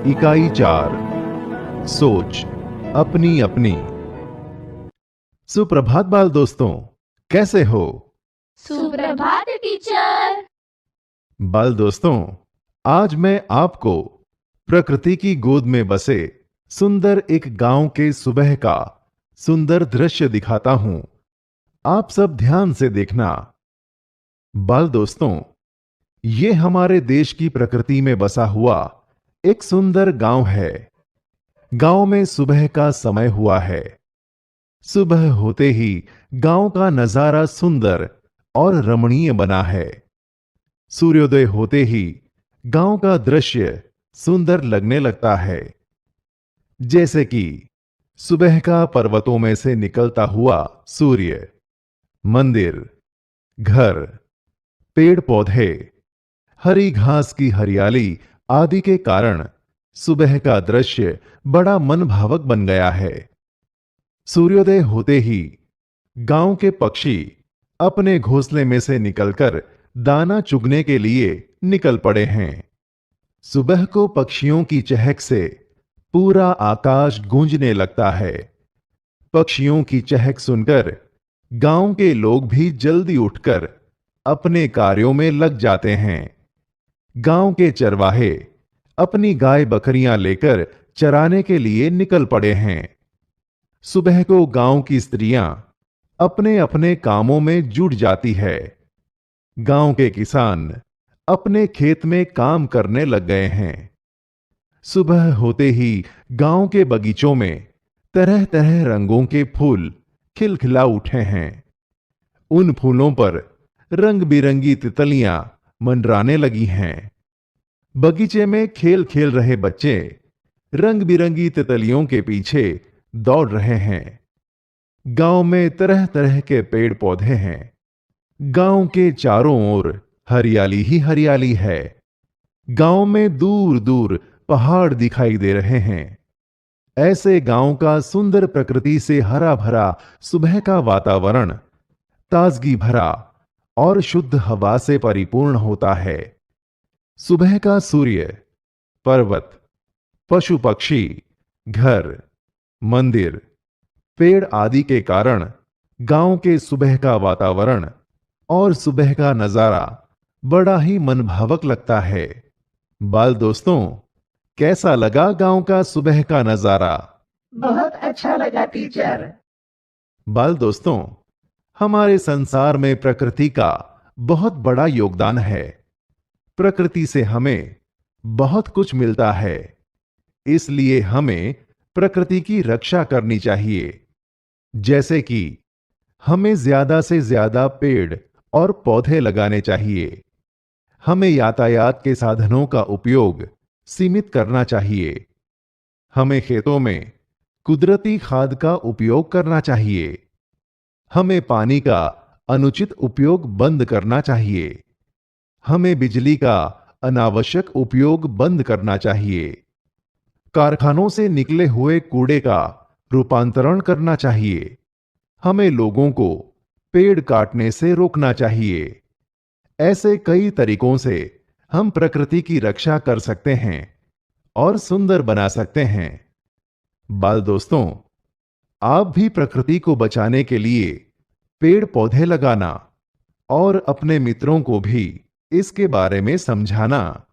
इकाई 4 सोच अपनी अपनी। सुप्रभात बाल दोस्तों, कैसे हो? सुप्रभात टीचर। बाल दोस्तों, आज मैं आपको प्रकृति की गोद में बसे सुंदर एक गांव के सुबह का सुंदर दृश्य दिखाता हूं। आप सब ध्यान से देखना। बाल दोस्तों, ये हमारे देश की प्रकृति में बसा हुआ एक सुंदर गांव है। गांव में सुबह का समय हुआ है। सुबह होते ही गांव का नजारा सुंदर और रमणीय बना है। सूर्योदय होते ही गांव का दृश्य सुंदर लगने लगता है, जैसे कि सुबह का पर्वतों में से निकलता हुआ सूर्य, मंदिर, घर, पेड़ पौधे, हरी घास की हरियाली आदि के कारण सुबह का दृश्य बड़ा मनभावक बन गया है। सूर्योदय होते ही गांव के पक्षी अपने घोंसले में से निकलकर दाना चुगने के लिए निकल पड़े हैं। सुबह को पक्षियों की चहक से पूरा आकाश गूंजने लगता है। पक्षियों की चहक सुनकर गांव के लोग भी जल्दी उठकर अपने कार्यों में लग जाते हैं। गांव के चरवाहे अपनी गाय बकरियां लेकर चराने के लिए निकल पड़े हैं। सुबह को गांव की स्त्रियां अपने अपने कामों में जुट जाती है। गांव के किसान अपने खेत में काम करने लग गए हैं। सुबह होते ही गांव के बगीचों में तरह तरह रंगों के फूल खिलखिला उठे हैं। उन फूलों पर रंग बिरंगी तितलियां मंडराने लगी हैं। बगीचे में खेल खेल रहे बच्चे रंग बिरंगी तितलियों के पीछे दौड़ रहे हैं। गांव में तरह तरह के पेड़ पौधे हैं। गांव के चारों ओर हरियाली ही हरियाली है। गांव में दूर दूर पहाड़ दिखाई दे रहे हैं। ऐसे गांव का सुंदर प्रकृति से हरा भरा सुबह का वातावरण ताजगी भरा और शुद्ध हवा से परिपूर्ण होता है। सुबह का सूर्य, पर्वत, पशु पक्षी, घर, मंदिर, पेड़ आदि के कारण गांव के सुबह का वातावरण और सुबह का नजारा बड़ा ही मनभावक लगता है। बाल दोस्तों, कैसा लगा गांव का सुबह का नजारा? बहुत अच्छा लगा टीचर। बाल दोस्तों, हमारे संसार में प्रकृति का बहुत बड़ा योगदान है। प्रकृति से हमें बहुत कुछ मिलता है, इसलिए हमें प्रकृति की रक्षा करनी चाहिए। जैसे कि हमें ज्यादा से ज्यादा पेड़ और पौधे लगाने चाहिए। हमें यातायात के साधनों का उपयोग सीमित करना चाहिए। हमें खेतों में कुदरती खाद का उपयोग करना चाहिए। हमें पानी का अनुचित उपयोग बंद करना चाहिए। हमें बिजली का अनावश्यक उपयोग बंद करना चाहिए। कारखानों से निकले हुए कूड़े का रूपांतरण करना चाहिए। हमें लोगों को पेड़ काटने से रोकना चाहिए। ऐसे कई तरीकों से हम प्रकृति की रक्षा कर सकते हैं और सुंदर बना सकते हैं। बाल दोस्तों, आप भी प्रकृति को बचाने के लिए पेड़ पौधे लगाना और अपने मित्रों को भी इसके बारे में समझाना